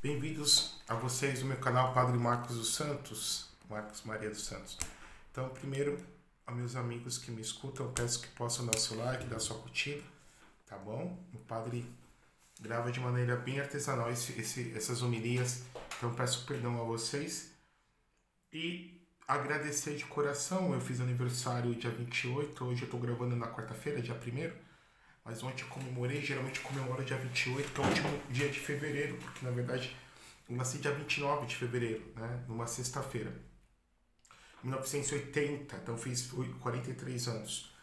Bem-vindos a vocês no meu canal Padre Marcos dos Santos, Marcos Maria dos Santos. Então, primeiro, a meus amigos que me escutam, eu peço que possam dar seu like, dar sua curtida, tá bom? O Padre grava de maneira bem artesanal essas homilias, então peço perdão a vocês e agradecer de coração. Eu fiz aniversário dia 28, hoje eu estou gravando na quarta-feira, dia 1º, mas ontem eu comemorei. Geralmente comemoro dia 28, que é o último dia de fevereiro, porque na verdade eu nasci dia 29 de fevereiro, né, numa sexta-feira, 1980, então fiz 43 anos.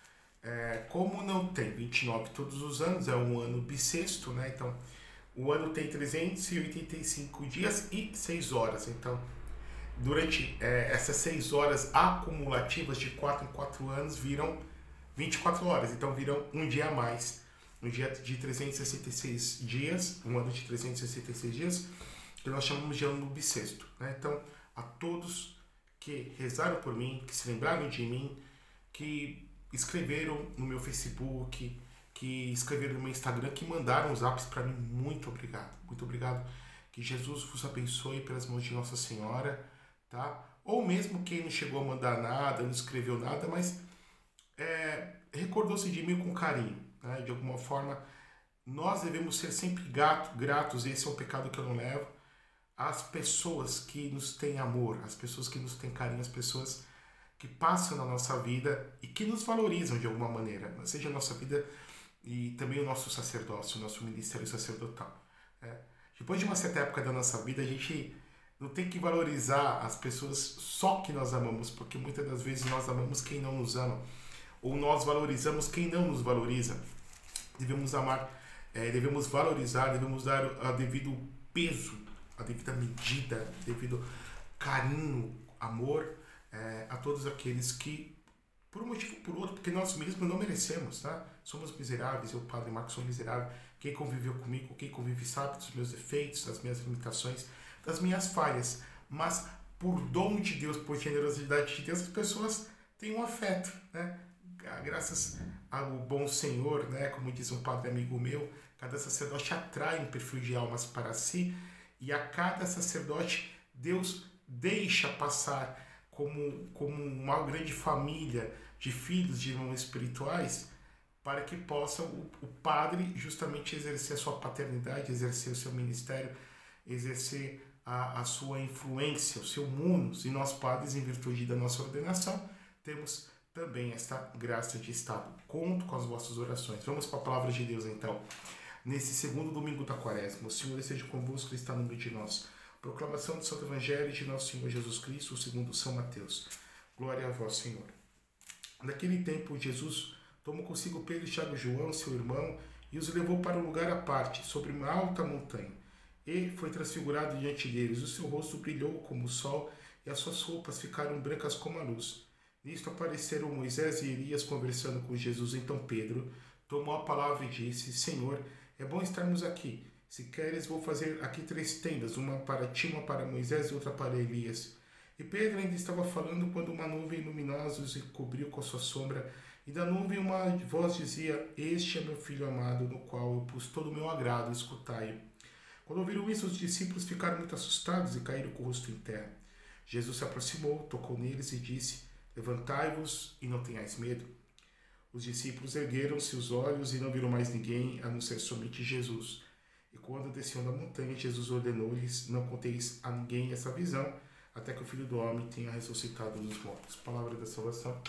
Como não tem 29 todos os anos, é um ano bissexto, né, então o ano tem 385 dias e 6 horas, então durante essas 6 horas acumulativas de 4 em 4 anos viram 24 horas, então viram um dia a mais, um dia de 366 dias, um ano de 366 dias, que nós chamamos de ano bissexto, né? Então, a todos que rezaram por mim, que se lembraram de mim, que escreveram no meu Facebook, que escreveram no meu Instagram, que mandaram os apps para mim, muito obrigado, muito obrigado. Que Jesus vos abençoe pelas mãos de Nossa Senhora, tá? Ou mesmo quem não chegou a mandar nada, não escreveu nada, mas recordou-se de mim com carinho, né? De alguma forma, nós devemos ser sempre gratos, esse é um pecado que eu não levo, às pessoas que nos têm amor, às pessoas que nos têm carinho, às pessoas que passam na nossa vida e que nos valorizam de alguma maneira, seja a nossa vida e também o nosso sacerdócio, o nosso ministério sacerdotal. Depois de uma certa época da nossa vida, a gente não tem que valorizar as pessoas só que nós amamos, porque muitas das vezes nós amamos quem não nos ama, ou nós valorizamos quem não nos valoriza. Devemos amar, devemos valorizar, devemos dar o devido peso, a devida medida, devido carinho, amor a todos aqueles que, por um motivo ou por outro, porque nós mesmos não merecemos, tá? Somos miseráveis, eu, Padre Marcos, sou miserável. Quem conviveu comigo, quem convive sabe dos meus defeitos, das minhas limitações, das minhas falhas, mas por dom de Deus, por generosidade de Deus, as pessoas têm um afeto, né? Graças ao bom Senhor, né? Como diz um padre amigo meu, cada sacerdote atrai um perfil de almas para si, e a cada sacerdote Deus deixa passar como uma grande família de filhos, de irmãos espirituais, para que possa o padre justamente exercer a sua paternidade, exercer o seu ministério, exercer a sua influência, o seu munus. E nós, padres, em virtude da nossa ordenação, temos também esta graça de estado. Conto com as vossas orações. Vamos para a palavra de Deus, então. Nesse segundo domingo da quaresma, o Senhor esteja convosco e está no meio de nós. Proclamação do Santo Evangelho de Nosso Senhor Jesus Cristo, segundo São Mateus. Glória a vós, Senhor. Naquele tempo, Jesus tomou consigo Pedro, Tiago e João, seu irmão, e os levou para um lugar à parte, sobre uma alta montanha. E foi transfigurado diante deles. O seu rosto brilhou como o sol, e as suas roupas ficaram brancas como a luz. Nisto apareceram Moisés e Elias conversando com Jesus. Então Pedro tomou a palavra e disse: Senhor, é bom estarmos aqui. Se queres, vou fazer aqui 3 tendas, uma para ti, uma para Moisés e outra para Elias. E Pedro ainda estava falando quando uma nuvem luminosa os cobriu com a sua sombra, e da nuvem uma voz dizia: Este é meu filho amado, no qual eu pus todo o meu agrado, escutai-o. Quando ouviram isso, os discípulos ficaram muito assustados e caíram com o rosto em terra. Jesus se aproximou, tocou neles e disse: Levantai-vos e não tenhais medo. Os discípulos ergueram-se os olhos e não viram mais ninguém, a não ser somente Jesus. E quando desciam da montanha, Jesus ordenou-lhes: Não conteis a ninguém essa visão, até que o Filho do Homem tenha ressuscitado dos mortos. Palavra da salvação,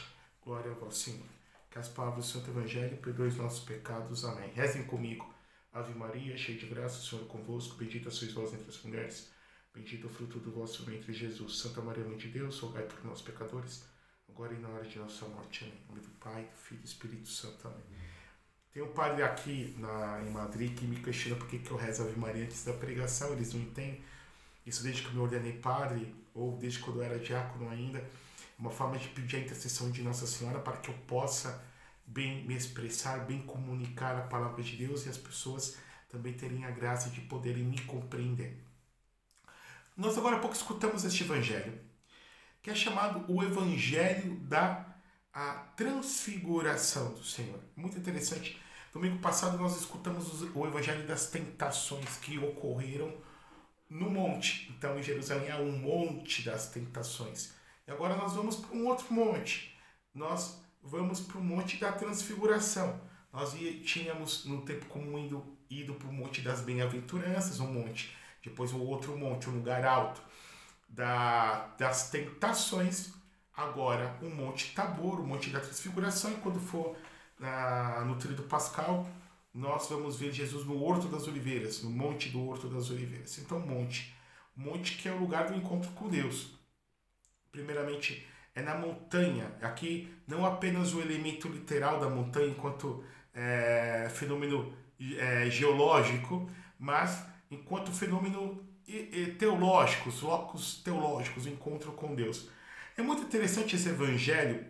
glória a vós, Senhor. Que as palavras do Santo Evangelho perdoem os nossos pecados. Amém. Rezem comigo. Ave Maria, cheia de graça, o Senhor é convosco, bendita sois vós entre as mulheres, bendito é o fruto do vosso ventre, Jesus. Santa Maria, Mãe de Deus, rogai por nós, pecadores, agora e na hora de nossa morte. Amém. Em nome do Pai, do Filho e do Espírito Santo. Amém. Tem um padre aqui em Madrid que me questiona por que eu rezo Ave Maria antes da pregação. Eles não entendem. Isso desde que eu me ordenei padre, ou desde quando eu era diácono ainda. Uma forma de pedir a intercessão de Nossa Senhora para que eu possa bem me expressar, bem comunicar a palavra de Deus e as pessoas também terem a graça de poderem me compreender. Nós agora há pouco escutamos este evangelho, que é chamado o Evangelho da Transfiguração do Senhor. Muito interessante. Domingo passado nós escutamos o Evangelho das tentações que ocorreram no monte. Então, em Jerusalém há um monte das tentações. E agora nós vamos para um outro monte. Nós vamos para o monte da transfiguração. Nós tínhamos no tempo comum ido para o monte das bem-aventuranças, um monte. Depois o outro monte, um lugar alto das tentações. Agora o monte Tabor, o monte da transfiguração. E quando for no tríduo pascal, nós vamos ver Jesus no Horto das Oliveiras, no monte do Horto das Oliveiras. Então, monte que é o lugar do encontro com Deus. Primeiramente, é na montanha. Aqui, não apenas o elemento literal da montanha, enquanto fenômeno geológico, mas enquanto fenômeno teológico, os locos teológicos, o encontro com Deus. É muito interessante esse evangelho,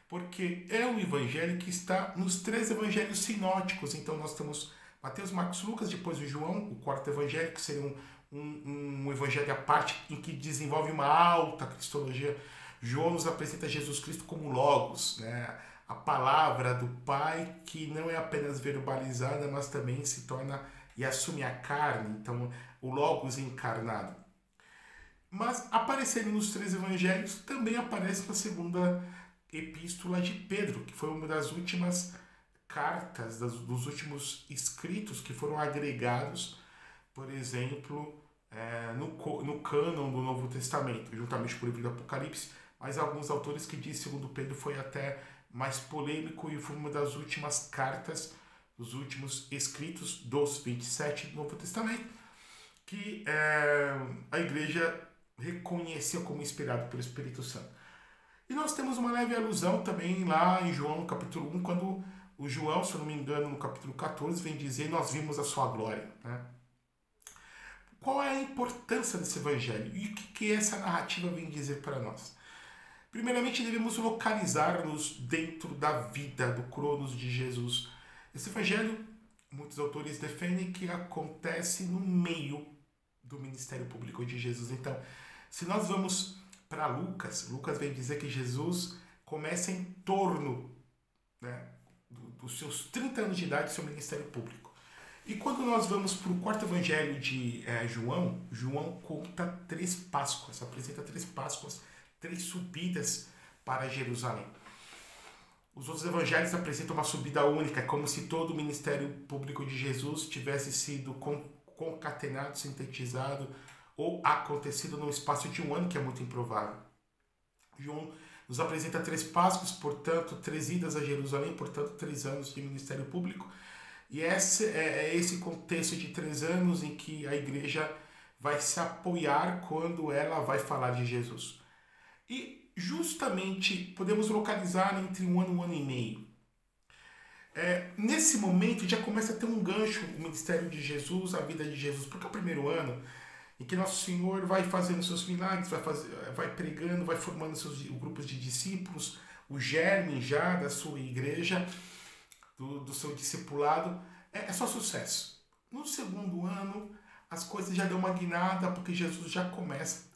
porque é um evangelho que está nos 3 evangelhos sinóticos. Então nós temos Mateus, Marcos, Lucas, depois o João, o 4º evangelho, que seria um evangelho à parte em que desenvolve uma alta cristologia. João nos apresenta Jesus Cristo como Logos, né? A palavra do Pai que não é apenas verbalizada, mas também se torna e assume a carne, então o Logos encarnado. Mas aparecendo nos 3 evangelhos, também aparece na 2ª epístola de Pedro, que foi uma das últimas cartas, dos últimos escritos que foram agregados, por exemplo, no cânon do Novo Testamento, juntamente com o livro do Apocalipse, mas alguns autores que dizem, segundo Pedro, foi até mais polêmico e foi uma das últimas cartas, dos últimos escritos dos 27 do Novo Testamento, que a igreja reconheceu como inspirado pelo Espírito Santo. E nós temos uma leve alusão também lá em João, no capítulo 1, quando o João, se eu não me engano, no capítulo 14, vem dizer: nós vimos a sua glória. Né? Qual é a importância desse evangelho? E o que essa narrativa vem dizer para nós? Primeiramente, devemos localizar-nos dentro da vida, do cronos de Jesus. Esse evangelho, muitos autores defendem que acontece no meio do ministério público de Jesus. Então, se nós vamos para Lucas vem dizer que Jesus começa em torno, né, dos seus 30 anos de idade, seu ministério público. E quando nós vamos para o 4º evangelho de João conta 3 Páscoas, apresenta 3 Páscoas, 3 subidas para Jerusalém. Os outros evangelhos apresentam uma subida única, como se todo o ministério público de Jesus tivesse sido concatenado, sintetizado ou acontecido num espaço de 1 ano, que é muito improvável. João nos apresenta 3 Páscoas, portanto, 3 idas a Jerusalém, portanto, 3 anos de ministério público. E esse é esse contexto de 3 anos em que a igreja vai se apoiar quando ela vai falar de Jesus. E justamente podemos localizar entre 1 ano e 1 ano e meio. Nesse momento já começa a ter um gancho o ministério de Jesus, a vida de Jesus, porque é o primeiro ano em que Nosso Senhor vai fazendo seus milagres, vai pregando, vai formando seus grupos de discípulos, o germe já da sua igreja, do seu discipulado, é só sucesso. No 2º ano, as coisas já dão uma guinada, porque Jesus já começa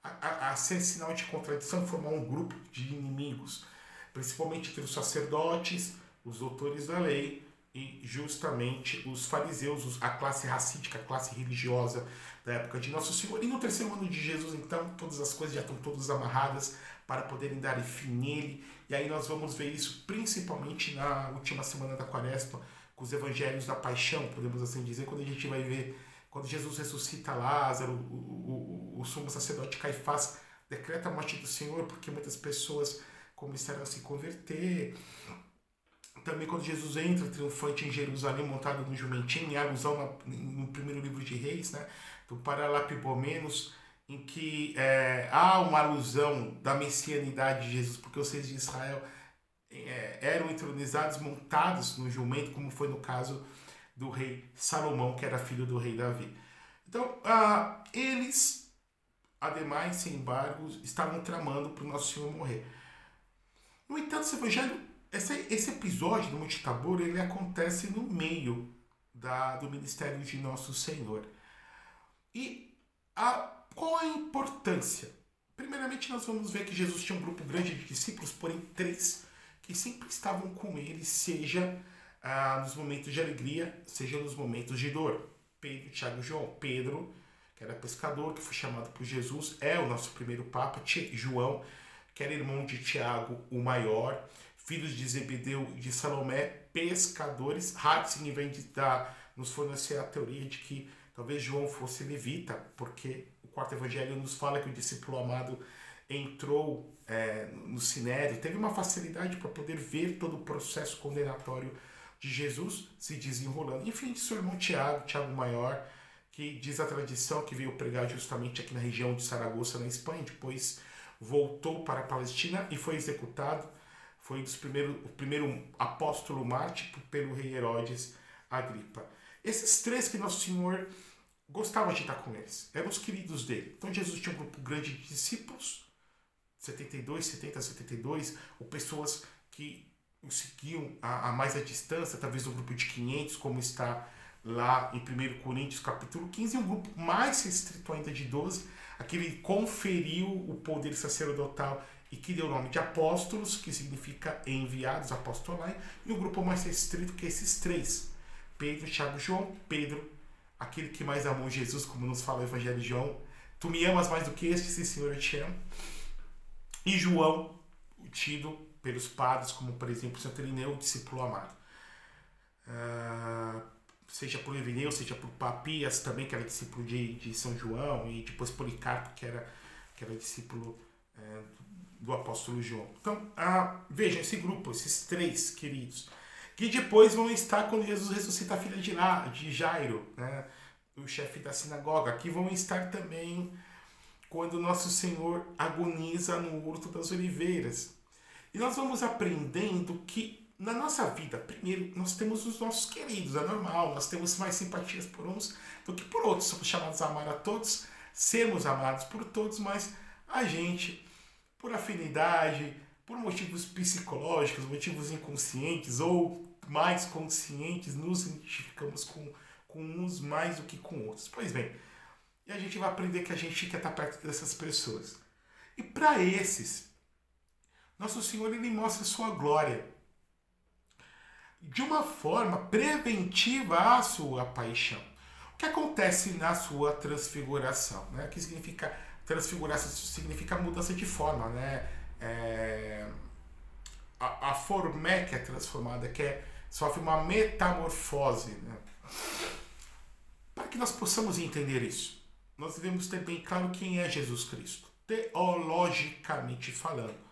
a ser sinal de contradição, formar um grupo de inimigos, principalmente entre os sacerdotes, os doutores da lei e justamente os fariseus, a classe racídica, a classe religiosa da época de Nosso Senhor. E no 3º ano de Jesus, então, todas as coisas já estão todas amarradas para poderem dar fim nele. E aí nós vamos ver isso principalmente na última semana da Quaresma, com os evangelhos da paixão, podemos assim dizer, quando a gente vai ver, quando Jesus ressuscita Lázaro, o sumo sacerdote Caifás decreta a morte do Senhor, porque muitas pessoas começaram a se converter. Também quando Jesus entra triunfante em Jerusalém, montado no jumentinho, em alusão no primeiro livro de Reis, né, do Paralapipomenos, em que há uma alusão da messianidade de Jesus, porque os reis de Israel eram entronizados, montados no jumento, como foi no caso do rei Salomão, que era filho do rei Davi. Então, eles, ademais, sem embargo, estavam tramando para o Nosso Senhor morrer. No entanto, esse evangelho, esse episódio do Monte Tabor, ele acontece no meio do ministério de Nosso Senhor. E qual a importância? Primeiramente, nós vamos ver que Jesus tinha um grupo grande de discípulos, porém 3 que sempre estavam com ele, seja nos momentos de alegria, seja nos momentos de dor. Pedro, Tiago e João. Pedro, que era pescador, que foi chamado por Jesus, é o nosso primeiro Papa, João, que era irmão de Tiago, o maior, filhos de Zebedeu e de Salomé, pescadores. Ratzinger vem nos fornecer a teoria de que talvez João fosse levita, porque o quarto evangelho nos fala que o discípulo amado entrou no sinédrio, teve uma facilidade para poder ver todo o processo condenatório de Jesus se desenrolando. Enfim, seu irmão Tiago Maior, que diz a tradição que veio pregar justamente aqui na região de Saragoça, na Espanha, depois voltou para a Palestina e foi executado. Foi o primeiro apóstolo mártir pelo rei Herodes Agripa. Esses três que Nosso Senhor gostava de estar com eles, eram os queridos dele. Então Jesus tinha um grupo grande de discípulos, 72, ou pessoas que o seguiam a mais à distância, talvez um grupo de 500, como está lá em 1 Coríntios capítulo 15, e um grupo mais restrito ainda de 12, aquele que conferiu o poder sacerdotal e que deu o nome de apóstolos, que significa enviados, apostolai, e um grupo mais restrito que esses três, Pedro, Tiago e João. Pedro, aquele que mais amou Jesus, como nos fala o Evangelho de João, tu me amas mais do que este, sim Senhor, eu te amo. E João, tido pelos padres, como por exemplo Santo Irineu, discípulo amado. Seja por Irineu, seja por Papias também, que era discípulo de São João, e depois Policarpo, que era discípulo do apóstolo João. Então, vejam esse grupo, esses três queridos, que depois vão estar quando Jesus ressuscita a filha de Jairo, né, o chefe da sinagoga, que vão estar também quando Nosso Senhor agoniza no Horto das Oliveiras. E nós vamos aprendendo que na nossa vida, primeiro, nós temos os nossos queridos, é normal, nós temos mais simpatias por uns do que por outros, somos chamados a amar a todos, sermos amados por todos, mas a gente, por afinidade, por motivos psicológicos, motivos inconscientes ou mais conscientes, nos identificamos com uns mais do que com outros. Pois bem, e a gente vai aprender que a gente quer estar perto dessas pessoas. E para esses, Nosso Senhor, ele mostra a sua glória de uma forma preventiva à sua paixão. O que acontece na sua transfiguração? Né? O que significa transfiguração? Significa mudança de forma. Né? A formé que é transformada, sofre uma metamorfose. Né? Para que nós possamos entender isso, nós devemos ter bem claro quem é Jesus Cristo, teologicamente falando.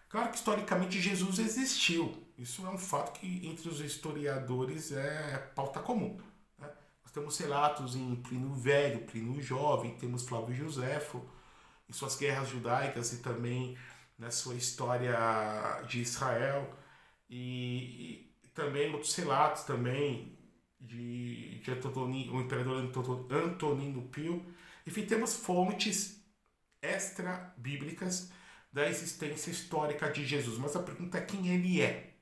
Claro que historicamente Jesus existiu. Isso é um fato que entre os historiadores é pauta comum. Né? Nós temos relatos em Plínio Velho, Plínio Jovem, temos Flávio Joséfo em suas guerras judaicas e também na sua história de Israel, e também outros relatos também de o imperador Antonino Pio. Enfim, temos fontes extra-bíblicas da existência histórica de Jesus. Mas a pergunta é quem ele é.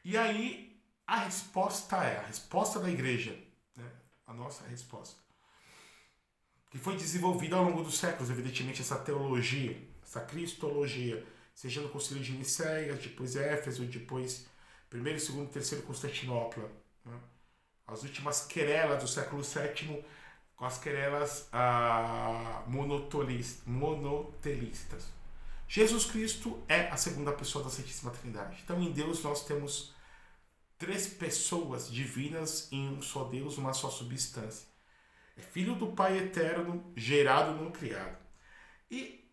E aí a resposta da igreja, né? A nossa resposta, que foi desenvolvida ao longo dos séculos, evidentemente, essa teologia, essa cristologia, seja no Concílio de Nicéia, depois Éfeso, depois primeiro, segundo e terceiro Constantinopla, né? As últimas querelas do século VII, com as querelas monotelistas. Jesus Cristo é a segunda pessoa da Santíssima Trindade. Então, em Deus nós temos três pessoas divinas em um só Deus, uma só substância. É filho do Pai eterno, gerado, não criado. E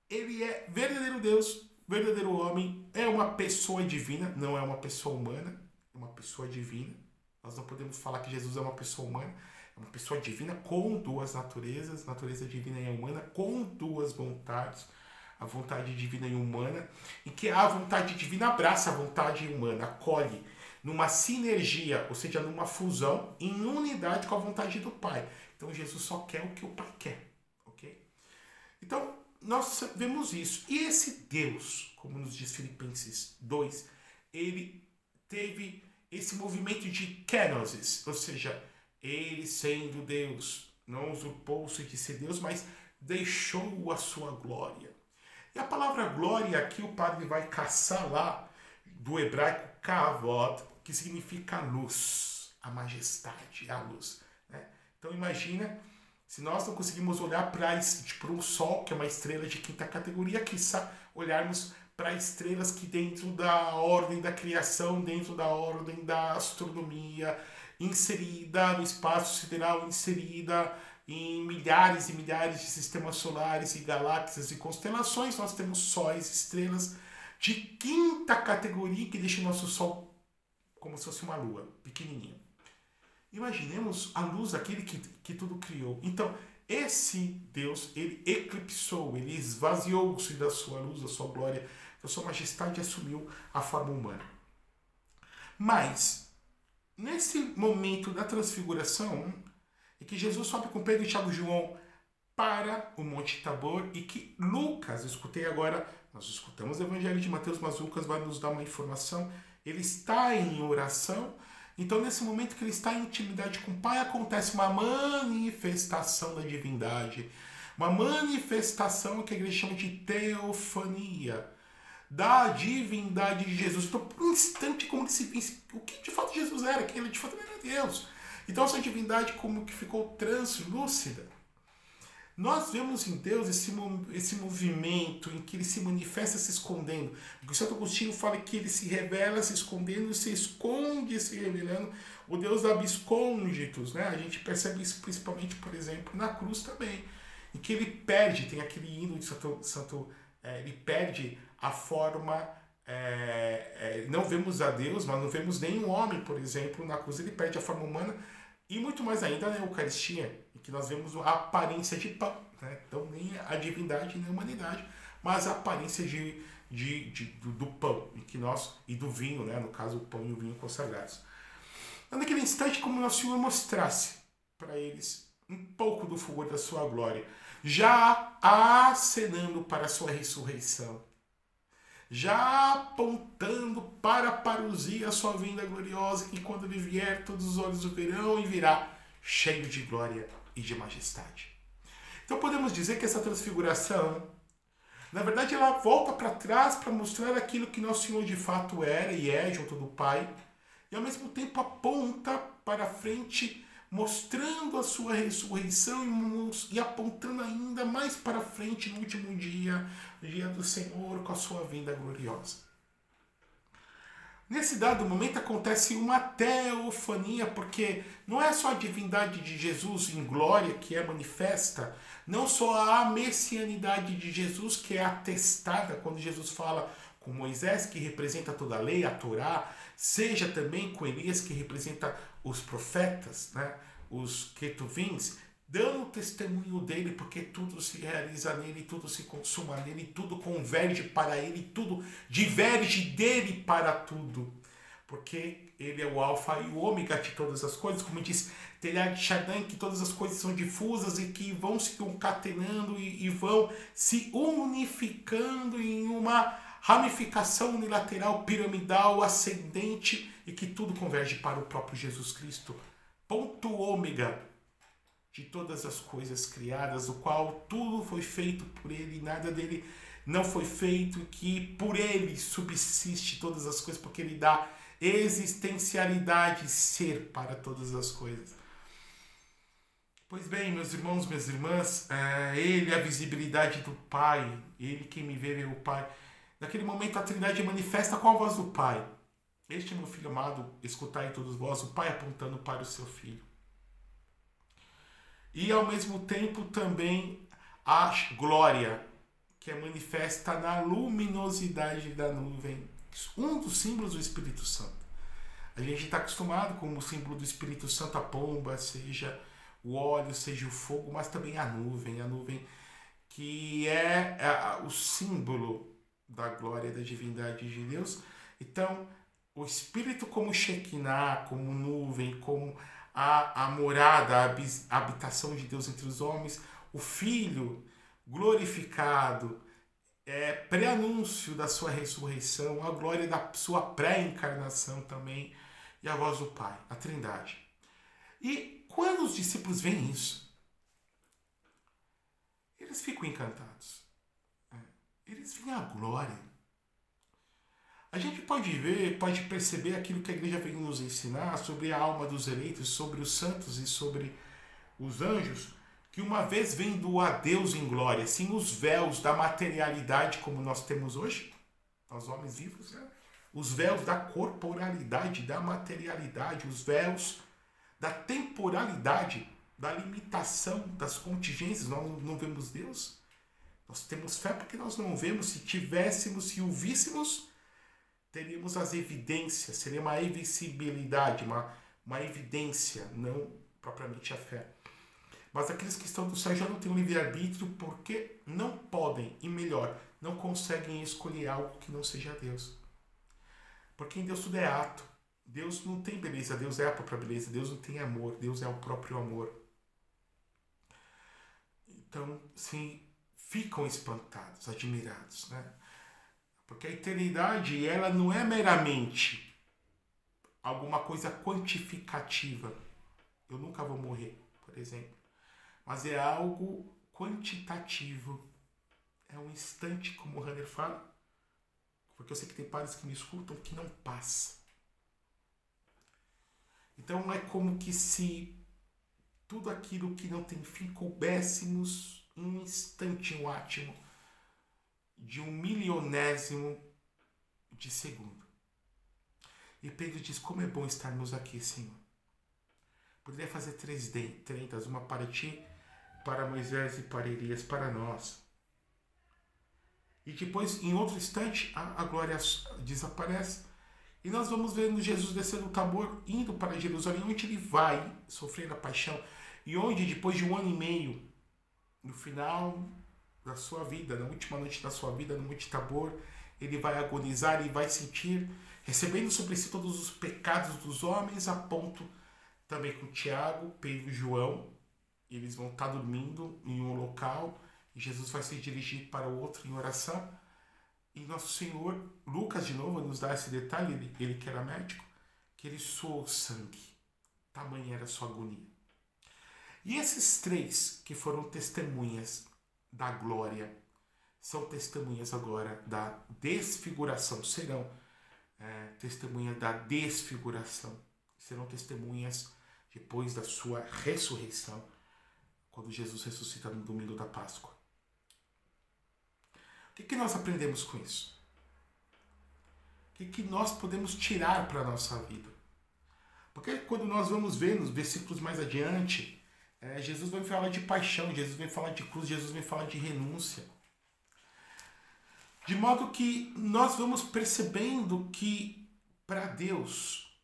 ele é verdadeiro Deus, verdadeiro homem, é uma pessoa divina, não é uma pessoa humana, é uma pessoa divina. Nós não podemos falar que Jesus é uma pessoa humana, é uma pessoa divina com duas naturezas, natureza divina e humana, com duas vontades, a vontade divina e humana, em que a vontade divina abraça a vontade humana, acolhe numa sinergia, ou seja, numa fusão, em unidade com a vontade do Pai. Então Jesus só quer o que o Pai quer, ok? Então nós vemos isso. E esse Deus, como nos diz Filipenses 2, ele teve esse movimento de kenosis, ou seja, ele sendo Deus, não usurpou-se de ser Deus, mas deixou a sua glória. E a palavra glória aqui o padre vai caçar lá do hebraico kavod, que significa luz, a majestade, a luz. Né? Então imagina, se nós não conseguimos olhar para o Sol, que é uma estrela de quinta categoria, quiçá olharmos para estrelas que dentro da ordem da criação, dentro da ordem da astronomia, inserida no espaço sideral, inserida em milhares e milhares de sistemas solares e galáxias e constelações, nós temos sóis, estrelas de quinta categoria que deixam o nosso Sol como se fosse uma lua, pequenininha. Imaginemos a luz daquele que tudo criou. Então, esse Deus, ele eclipsou, ele esvaziou-se da sua luz, da sua glória, da sua majestade e assumiu a forma humana. Mas, nesse momento da transfiguração, é que Jesus sobe com Pedro, Tiago e João para o Monte Tabor e que Lucas, eu escutei agora, nós escutamos o Evangelho de Mateus, mas Lucas vai nos dar uma informação, ele está em oração, então nesse momento que ele está em intimidade com o Pai, acontece uma manifestação da divindade, uma manifestação que a igreja chama de teofania, da divindade de Jesus. Então, por um instante, como que se pensa o que de fato Jesus era, que ele de fato era Deus. Então, essa divindade como que ficou translúcida. Nós vemos em Deus esse movimento em que ele se manifesta se escondendo. Porque o Santo Agostinho fala que ele se revela se escondendo, se esconde se revelando. O Deus abscônditos, né? A gente percebe isso principalmente, por exemplo, na cruz também. Em que ele perde, tem aquele hino de ele perde a forma, não vemos a Deus, mas não vemos nenhum homem, por exemplo, na cruz ele perde a forma humana, e muito mais ainda na Eucaristia, em que nós vemos a aparência de pão, né? Então nem a divindade nem a humanidade, mas a aparência do pão, e do vinho, né? No caso o pão e o vinho consagrados. Então, naquele instante, como nosso Senhor mostrasse para eles um pouco do fulgor da sua glória, já acenando para a sua ressurreição, já apontando para a parousia, a sua vinda gloriosa, que quando ele vier, todos os olhos o verão e virá cheio de glória e de majestade. Então podemos dizer que essa transfiguração, na verdade, ela volta para trás para mostrar aquilo que nosso Senhor de fato era e é junto do Pai, e ao mesmo tempo aponta para frente, mostrando a sua ressurreição e apontando ainda mais para frente no último dia, o dia do Senhor, com a sua vinda gloriosa. Nesse dado momento acontece uma teofania, porque não é só a divindade de Jesus em glória que é manifesta, não só a messianidade de Jesus que é atestada quando Jesus fala com Moisés, que representa toda a lei, a Torá, seja também com Elias, que representa os profetas, né? Os ketuvins, dando testemunho dele, porque tudo se realiza nele, tudo se consuma nele, tudo converge para ele, tudo diverge dele para tudo. Porque ele é o alfa e o ômega de todas as coisas, como diz Teilhard de Chardin, que todas as coisas são difusas e que vão se concatenando e vão se unificando em uma ramificação unilateral, piramidal, ascendente, e que tudo converge para o próprio Jesus Cristo. Ponto ômega de todas as coisas criadas, o qual tudo foi feito por ele, nada dele não foi feito, e que por ele subsiste todas as coisas, porque ele dá existencialidade, ser para todas as coisas. Pois bem, meus irmãos, minhas irmãs, ele é a visibilidade do Pai, ele quem me vê é o Pai. Naquele momento a Trindade manifesta com a voz do Pai. Este é meu filho amado, escutai todos vós, o Pai apontando para o seu filho. E ao mesmo tempo também a glória, que é manifesta na luminosidade da nuvem, um dos símbolos do Espírito Santo. A gente está acostumado com o símbolo do Espírito Santo, a pomba, seja o óleo, seja o fogo, mas também a nuvem que é o símbolo da glória da divindade de Deus. Então, o Espírito como Shekinah, como nuvem, como a morada, a habitação de Deus entre os homens, o Filho glorificado, pré-anúncio da sua ressurreição, a glória da sua pré-encarnação também, e a voz do Pai, a Trindade. E quando os discípulos veem isso, eles ficam encantados. Eles veem a glória. A gente pode ver, pode perceber aquilo que a igreja vem nos ensinar sobre a alma dos eleitos, sobre os santos e sobre os anjos, que uma vez vendo a Deus em glória, sem os véus da materialidade como nós temos hoje, nós homens vivos, né? Os véus da corporalidade, da materialidade, os véus da temporalidade, da limitação, das contingências, nós não vemos Deus. Nós temos fé porque nós não vemos. Se tivéssemos, se o víssemos, teríamos as evidências, seria uma evincibilidade, uma evidência, não propriamente a fé. Mas aqueles que estão do céu já não têm um livre-arbítrio porque não podem, e melhor, não conseguem escolher algo que não seja Deus. Porque em Deus tudo é ato. Deus não tem beleza, Deus é a própria beleza. Deus não tem amor, Deus é o próprio amor. Então, sim, ficam espantados, admirados, né? Porque a eternidade, ela não é meramente alguma coisa quantificativa. Eu nunca vou morrer, por exemplo. Mas é algo quantitativo. É um instante, como o Runner fala. Porque eu sei que tem pais que me escutam que não passa. Então é como que se tudo aquilo que não tem fim coubéssemos um instante, um átimo de 1/1000º de segundo. E Pedro diz, como é bom estarmos aqui, Senhor. Poderia fazer 3 tendas, uma para ti, para Moisés e para Elias, para nós. E depois, em outro instante, a glória desaparece. E nós vamos vendo Jesus descendo o Tabor, indo para Jerusalém, onde ele vai sofrer a paixão. E onde, depois de 1 ano e meio, no final da sua vida, na última noite da sua vida, no Monte Tabor, ele vai agonizar e vai sentir, recebendo sobre si todos os pecados dos homens, a ponto também com Tiago, Pedro e João. Eles vão estar dormindo em um local e Jesus vai se dirigir para o outro em oração. E nosso Senhor, Lucas de novo, nos dá esse detalhe, ele que era médico, que ele suou sangue. Tamanha era a sua agonia. E esses 3 que foram testemunhas da glória, são testemunhas agora da desfiguração, serão testemunhas da desfiguração, serão testemunhas depois da sua ressurreição, quando Jesus ressuscita no domingo da Páscoa. O que nós aprendemos com isso? O que nós podemos tirar para a nossa vida? Porque quando nós vamos ver nos versículos mais adiante, Jesus vai falar de paixão, Jesus vai falar de cruz, Jesus vai falar de renúncia. De modo que nós vamos percebendo que para Deus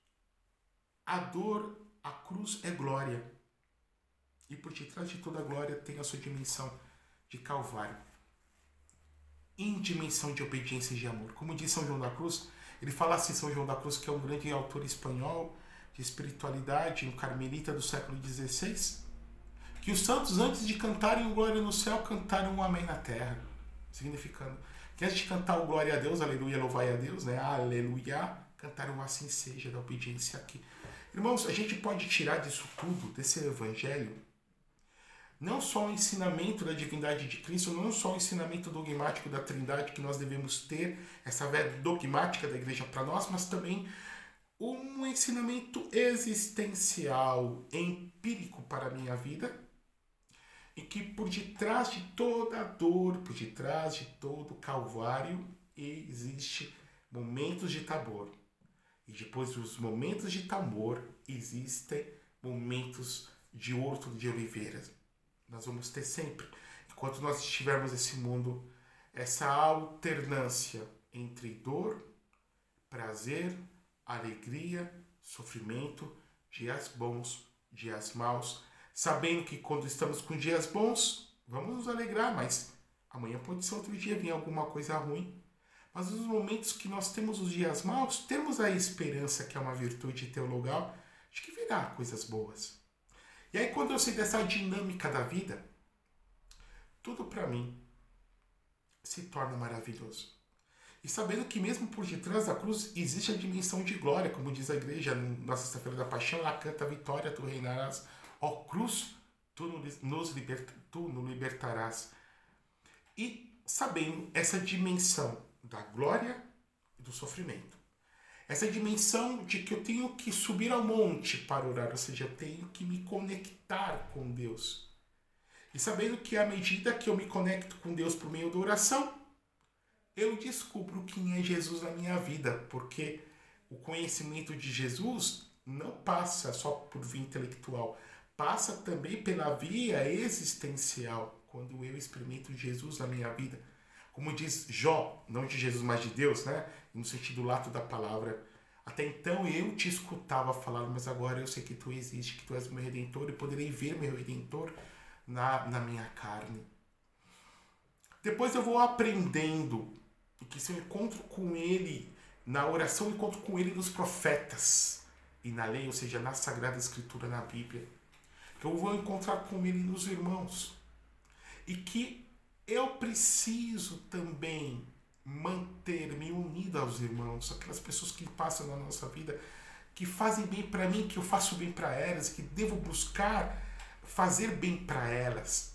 a dor, a cruz é glória. E por detrás de toda a glória tem a sua dimensão de Calvário. Em dimensão de obediência e de amor. Como diz São João da Cruz, ele fala assim, São João da Cruz, que é um grande autor espanhol de espiritualidade, um carmelita do século XVI, que os santos, antes de cantarem o glória no céu, cantaram um amém na terra, significando que antes de cantar o glória a Deus, aleluia, louvai a Deus, né, aleluia, cantaram o assim seja, da obediência aqui. Irmãos, a gente pode tirar disso tudo, desse evangelho, não só o ensinamento da divindade de Cristo, não só o ensinamento dogmático da Trindade que nós devemos ter, essa fé dogmática da igreja para nós, mas também um ensinamento existencial, empírico para a minha vida, e que por detrás de toda a dor, por detrás de todo o calvário, existe momentos de Tabor. E depois dos momentos de Tabor, existem momentos de horto de oliveiras. Nós vamos ter sempre, enquanto nós estivermos nesse mundo, essa alternância entre dor, prazer, alegria, sofrimento, dias bons, dias maus, sabendo que quando estamos com dias bons, vamos nos alegrar, mas amanhã pode ser outro dia, vir alguma coisa ruim. Mas nos momentos que nós temos os dias maus, temos a esperança, que é uma virtude teologal, de que virá coisas boas. E aí, quando eu sei dessa dinâmica da vida, tudo para mim se torna maravilhoso. E sabendo que mesmo por detrás da cruz existe a dimensão de glória, como diz a igreja na Sexta-feira da Paixão, ela canta a vitória, tu reinarás. Ó cruz, tu nos libertarás. E sabendo essa dimensão da glória e do sofrimento, Essa dimensão de que eu tenho que subir ao monte para orar, ou seja, eu tenho que me conectar com Deus. E sabendo que à medida que eu me conecto com Deus por meio da oração, eu descubro quem é Jesus na minha vida, porque o conhecimento de Jesus não passa só por via intelectual, passa também pela via existencial, quando eu experimento Jesus na minha vida. Como diz Jó, não de Jesus, mas de Deus, né? No sentido lato da palavra. Até então eu te escutava falar, mas agora eu sei que tu existes, que tu és o meu Redentor, e poderei ver meu Redentor na minha carne. Depois eu vou aprendendo que se eu encontro com Ele na oração, eu encontro com Ele nos profetas e na lei, ou seja, na Sagrada Escritura, na Bíblia. Que eu vou encontrar com Ele nos irmãos. E que eu preciso também manter-me unido aos irmãos, aquelas pessoas que passam na nossa vida, que fazem bem para mim, que eu faço bem para elas, que devo buscar fazer bem para elas.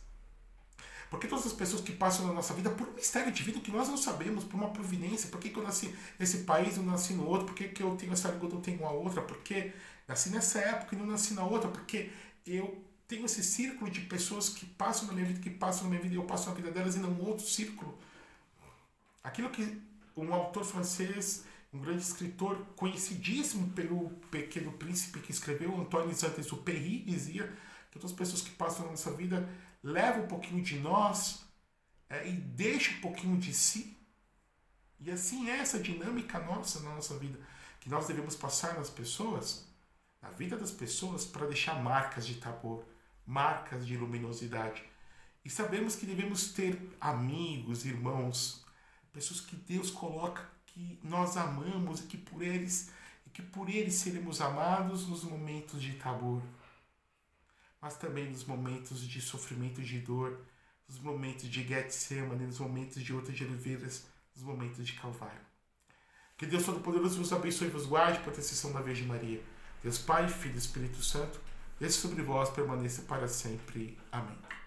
Porque todas as pessoas que passam na nossa vida por um mistério divino que nós não sabemos, por uma providência, por que eu nasci nesse país e não nasci no outro, por que eu tenho essa língua e não tenho a outra, porque nasci nessa época e não nasci na outra, porque eu tenho esse círculo de pessoas que passam na minha vida, e eu passo na vida delas e não um outro círculo. Aquilo que um autor francês, um grande escritor conhecidíssimo pelo Pequeno Príncipe que escreveu, Antoine Saint-Exupéry, dizia que todas as pessoas que passam na nossa vida levam um pouquinho de nós e deixam um pouquinho de si. E assim é essa dinâmica nossa na nossa vida, que nós devemos passar nas pessoas, na vida das pessoas, para deixar marcas de Tabor, marcas de luminosidade. E sabemos que devemos ter amigos, irmãos, pessoas que Deus coloca, que nós amamos e que por eles seremos amados nos momentos de Tabor, mas também nos momentos de sofrimento, de dor, nos momentos de Getsemane, nos momentos de Horta de Oliveiras, nos momentos de Calvário. Que Deus Todo-Poderoso vos abençoe e vos guarde por intercessão da Virgem Maria. Deus Pai, Filho e Espírito Santo, desça sobre vós, permaneça para sempre. Amém.